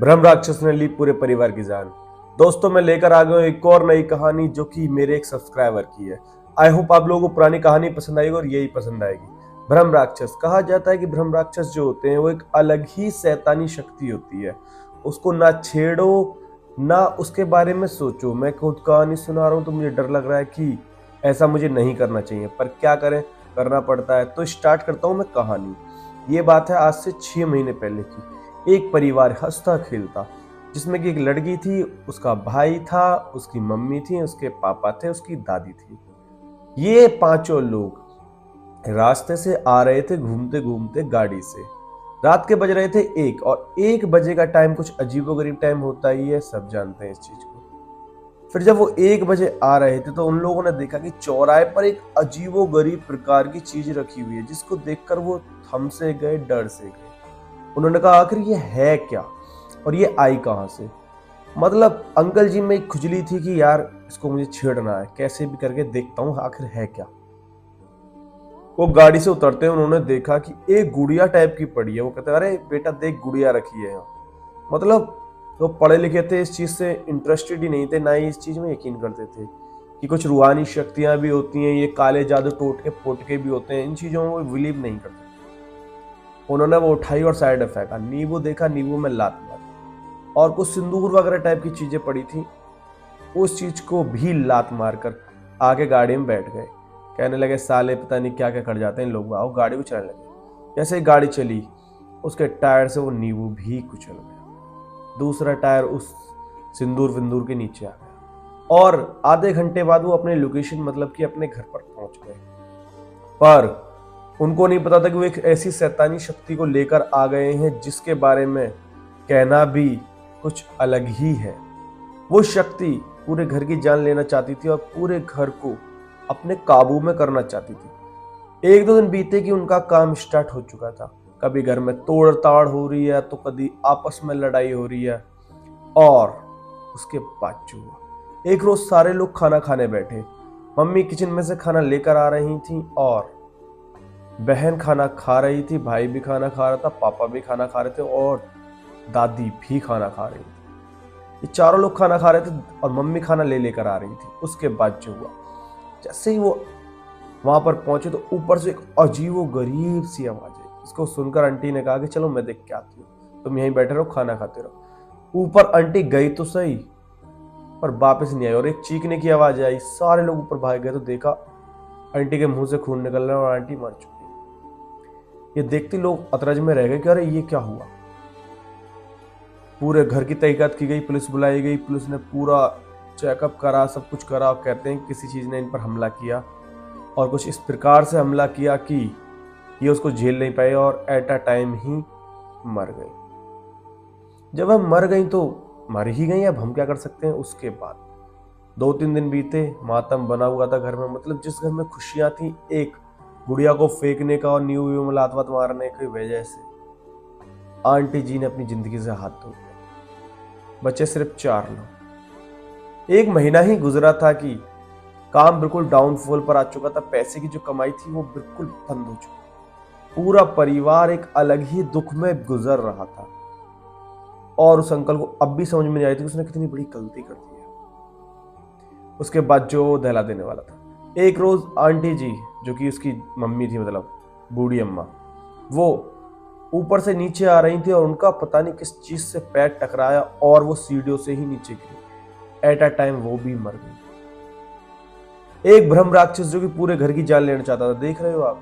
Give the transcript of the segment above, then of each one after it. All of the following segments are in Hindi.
ब्रह्म राक्षस ने ली पूरे परिवार की जान। दोस्तों, मैं लेकर आ गया हूं एक और नई कहानी जो कि मेरे एक सब्सक्राइबर की है। आई होप आप लोगों को पुरानी कहानी पसंद आएगी और यही पसंद आएगी। ब्रह्म राक्षस कहा जाता है कि ब्रह्म राक्षस जो होते हैं वो एक अलग ही शैतानी शक्ति होती है। उसको ना छेड़ो, ना उसके बारे में सोचो। मैं खुद कहानी सुना रहा हूं तो मुझे डर लग रहा है कि ऐसा मुझे नहीं करना चाहिए, पर क्या करें, करना पड़ता है। तो स्टार्ट करता हूं मैं कहानी। ये बात है आज से 6 महीने पहले की। एक परिवार हंसता खेलता, जिसमें कि एक लड़की थी, उसका भाई था, उसकी मम्मी थी, उसके पापा थे, उसकी दादी थी। ये पांचों लोग रास्ते से आ रहे थे घूमते घूमते गाड़ी से। रात के बज रहे थे 1, और 1 बजे का टाइम कुछ अजीबोगरीब टाइम होता ही है, सब जानते हैं इस चीज को। फिर जब वो 1 बजे आ रहे थे तो उन लोगों ने देखा कि चौराहे पर एक अजीबोगरीब प्रकार की चीज रखी हुई है, जिसको देखकर वो थम से गए, डर से गए। उन्होंने कहा आखिर ये है क्या और ये आई कहां से। मतलब अंकल जी में एक खुजली थी कि यार इसको मुझे छेड़ना है, कैसे भी करके देखता हूं आखिर है क्या। वो गाड़ी से उतरते हैं, उन्होंने देखा कि एक गुड़िया टाइप की पड़ी है। वो कहते हैं अरे बेटा देख, गुड़िया रखी है यहाँ। मतलब तो पढ़े लिखे थे, इस चीज से इंटरेस्टेड ही नहीं थे, ना ही इस चीज में यकीन करते थे कि कुछ रूहानी शक्तियां भी होती हैं, ये काले जादू टोटके पोटके भी होते हैं। इन चीजों में वो बिलीव नहीं करते थे। उन्होंने वो उठाई और साइड में फेंका। नींबू देखा, नींबू में लात मारी, और कुछ सिंदूर वगैरह टाइप की चीजें पड़ी थी, उस चीज को भी लात मारकर आगे गाड़ी में बैठ गए। कहने लगे साले पता नहीं क्या क्या कर जाते हैं इन लोग। आओ गाड़ी को चलाने लगे। जैसे ही गाड़ी चली, उसके टायर से वो नींबू भी कुचल गया। दूसरा टायर उस सिंदूर विंदूर के नीचे आ गया, और आधे घंटे बाद वो अपने लोकेशन, मतलब कि अपने घर पर पहुंच गए। पर उनको नहीं पता था कि वो एक ऐसी शैतानी शक्ति को लेकर आ गए हैं जिसके बारे में कहना भी कुछ अलग ही है। वो शक्ति पूरे घर की जान लेना चाहती थी और पूरे घर को अपने काबू में करना चाहती थी। 1-2 दिन बीते कि उनका काम स्टार्ट हो चुका था। कभी घर में तोड़ ताड़ हो रही है तो कभी आपस में लड़ाई हो रही है। और उसके बाद जो हुआ, एक रोज सारे लोग खाना खाने बैठे। मम्मी किचन में से खाना लेकर आ रही थी, और बहन खाना खा रही थी, भाई भी खाना खा रहा था, पापा भी खाना खा रहे थे, और दादी भी खाना खा रही थी। ये चारों लोग खाना खा रहे थे और मम्मी खाना ले लेकर आ रही थी। उसके बाद जो हुआ, जैसे ही वो वहां पर पहुंचे तो ऊपर से एक अजीबो गरीब सी आवाज आई। इसको सुनकर आंटी ने कहा कि चलो मैं देख के आती हूँ, तुम यहीं बैठे रहो, खाना खाते रहो। ऊपर आंटी गई तो सही, पर वापस नहीं आई, और एक चीखने की आवाज आई। सारे लोग ऊपर भाग गए तो देखा आंटी के मुंह से खून निकल रहा है और आंटी मर चुकी है। ये देखते लोग अतरज में रह गए कि अरे ये क्या हुआ। पूरे घर की तहकीकात की गई, पुलिस बुलाई गई। पुलिस ने पूरा चेकअप करा, सब कुछ करा। कहते हैं किसी चीज ने इन पर हमला किया, और कुछ इस प्रकार से हमला किया कि ये उसको झेल नहीं पाए और एट अ टाइम ही मर गई। जब हम मर गई तो मर ही गई, अब हम क्या कर सकते हैं। उसके बाद 2-3 दिन बीते, मातम बना हुआ था घर में। मतलब जिस घर में खुशियां थी, एक गुड़िया को फेंकने का और न्यू में लात वात मारने की वजह से आंटी जी ने अपनी जिंदगी से हाथ धो लिया। बचे सिर्फ 4 लोग। 1 महीना ही गुजरा था कि काम बिल्कुल डाउनफॉल पर आ चुका था। पैसे की जो कमाई थी वो बिल्कुल बंद हो चुकी। पूरा परिवार एक अलग ही दुख में गुजर रहा था, और उस अंकल को अब भी समझ में नहीं आई थी कि उसने कितनी बड़ी गलती कर दी है। उसके बाद जो दहला देने वाला था, एक रोज आंटी जी, जो कि उसकी मम्मी थी, मतलब बूढ़ी अम्मा, वो ऊपर से नीचे आ रही थी, और उनका पता नहीं किस चीज से पैर टकराया और वो सीढ़ियों से ही नीचे गिरी। एट अ टाइम वो भी मर गई। एक ब्रह्म राक्षस जो कि पूरे घर की जान लेना चाहता था। देख रहे हो आप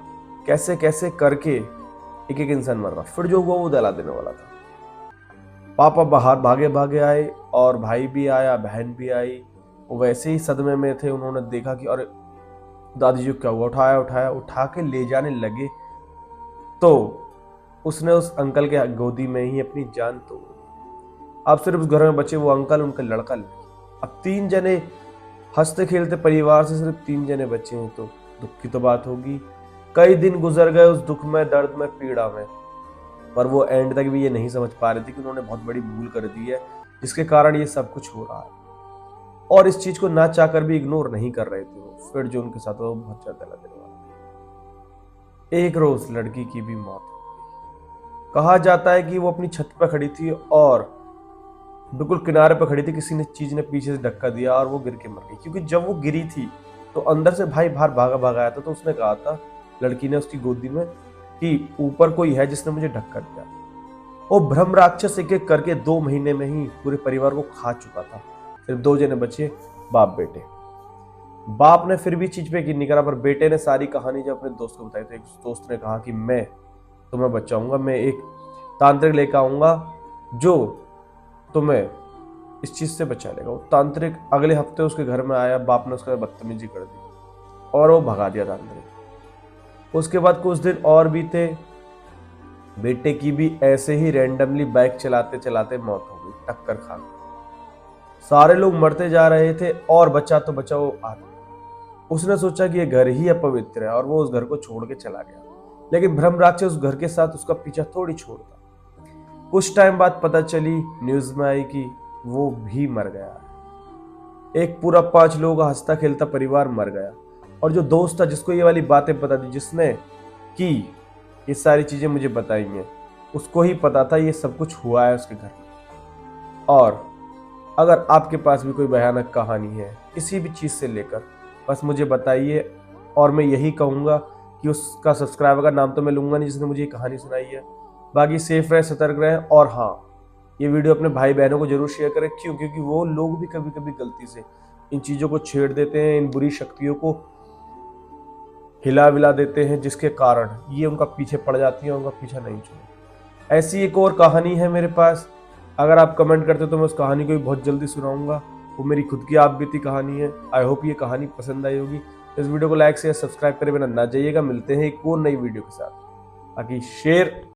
कैसे कैसे करके एक एक इंसान मर रहा। फिर जो हुआ वो दहला देने वाला था। पापा बाहर भागे भागे आए, और भाई भी आया, बहन भी आई। वो वैसे ही सदमे में थे। उन्होंने देखा कि अरे दादी जी क्या हुआ। उठाया उठाया उठा के ले जाने लगे तो उसने उस अंकल के गोदी में ही अपनी जान तोड़ दी। अब सिर्फ उस घर में बचे वो अंकल, उनका लड़का, लड़की। अब 3 जने हंसते खेलते परिवार से सिर्फ 3 जने बचे हैं, तो दुख की तो बात होगी। कई दिन गुजर गए उस दुख में, दर्द में, पीड़ा में, पर वो एंड तक भी ये नहीं समझ पा रहे थे कि उन्होंने बहुत बड़ी भूल कर दी है, जिसके कारण ये सब कुछ हो रहा है। और इस चीज को ना चाहकर भी इग्नोर नहीं कर रहे थे वो। फिर जो उनके साथ हुआ वो बहुत ज्यादा लगने वाला था। एक रोज लड़की की भी मौत हो गई। कहा जाता है कि वो अपनी छत पर खड़ी थी, और बिल्कुल किनारे पर खड़ी थी, किसी ने चीज ने पीछे से धक्का दिया और वो गिर के मर गई। क्योंकि जब वो गिरी थी तो अंदर से भाई बाहर भागा भागा आया था, तो उसने कहा था, लड़की ने उसकी गोदी में, कि ऊपर कोई है जिसने मुझे धक्का दिया। वो ब्रह्म राक्षस एक एक करके 2 महीने में ही पूरे परिवार को खा चुका था। सिर्फ 2 जने बचे, बाप बेटे। बाप ने फिर भी चीज पे यकीन नहीं करा, पर बेटे ने सारी कहानी जब अपने दोस्त को बताई तो एक दोस्त ने कहा कि मैं तुम्हें बचाऊंगा, मैं एक तांत्रिक लेकर आऊंगा जो तुम्हें इस चीज से बचा लेगा। वो तांत्रिक अगले हफ्ते उसके घर में आया। बाप ने उसका बदतमीजी कर दी और वो भगा दिया तांत्रिक। उसके बाद कुछ दिन और बीते। बेटे की भी ऐसे ही रैंडमली बाइक चलाते चलाते मौत हो गई, टक्कर खा गई। सारे लोग मरते जा रहे थे और बचा तो बचा वो आदमी। उसने सोचा कि ये घर ही अपवित्र है और वो उस घर को छोड़ के चला गया। लेकिन ब्रह्म राक्षस उस घर के साथ उसका पीछा थोड़ी छोड़ता। कुछ टाइम बाद पता चली, न्यूज में आई कि वो भी मर गया। एक पूरा 5 लोगों का हंसता खेलता परिवार मर गया। और जो दोस्त था जिसको ये वाली बातें पता थी, जिसने की ये सारी चीजें मुझे बताई हैं, उसको ही पता था ये सब कुछ हुआ है उसके घर में। और अगर आपके पास भी कोई भयानक कहानी है किसी भी चीज से लेकर, बस मुझे बताइए। और मैं यही कहूंगा कि उसका सब्सक्राइबर का नाम तो मैं लूंगा नहीं जिसने मुझे ये कहानी सुनाई है। बाकी सेफ रहे, सतर्क रहें। और हाँ, ये वीडियो अपने भाई बहनों को जरूर शेयर करें। क्यों? क्योंकि वो लोग भी कभी कभी गलती से इन चीजों को छेड़ देते हैं, इन बुरी शक्तियों को हिला विला देते हैं, जिसके कारण ये उनका पीछे पड़ जाती है और उनका पीछा नहीं छोड़ती। ऐसी एक और कहानी है मेरे पास। अगर आप कमेंट करते तो मैं उस कहानी को भी बहुत जल्दी सुनाऊंगा। वो मेरी खुद की आप बीती कहानी है। आई होप ये कहानी पसंद आई होगी। इस वीडियो को लाइक शेयर सब्सक्राइब करे बिना ना जाइएगा। मिलते हैं एक और नई वीडियो के साथ। बाकी शेयर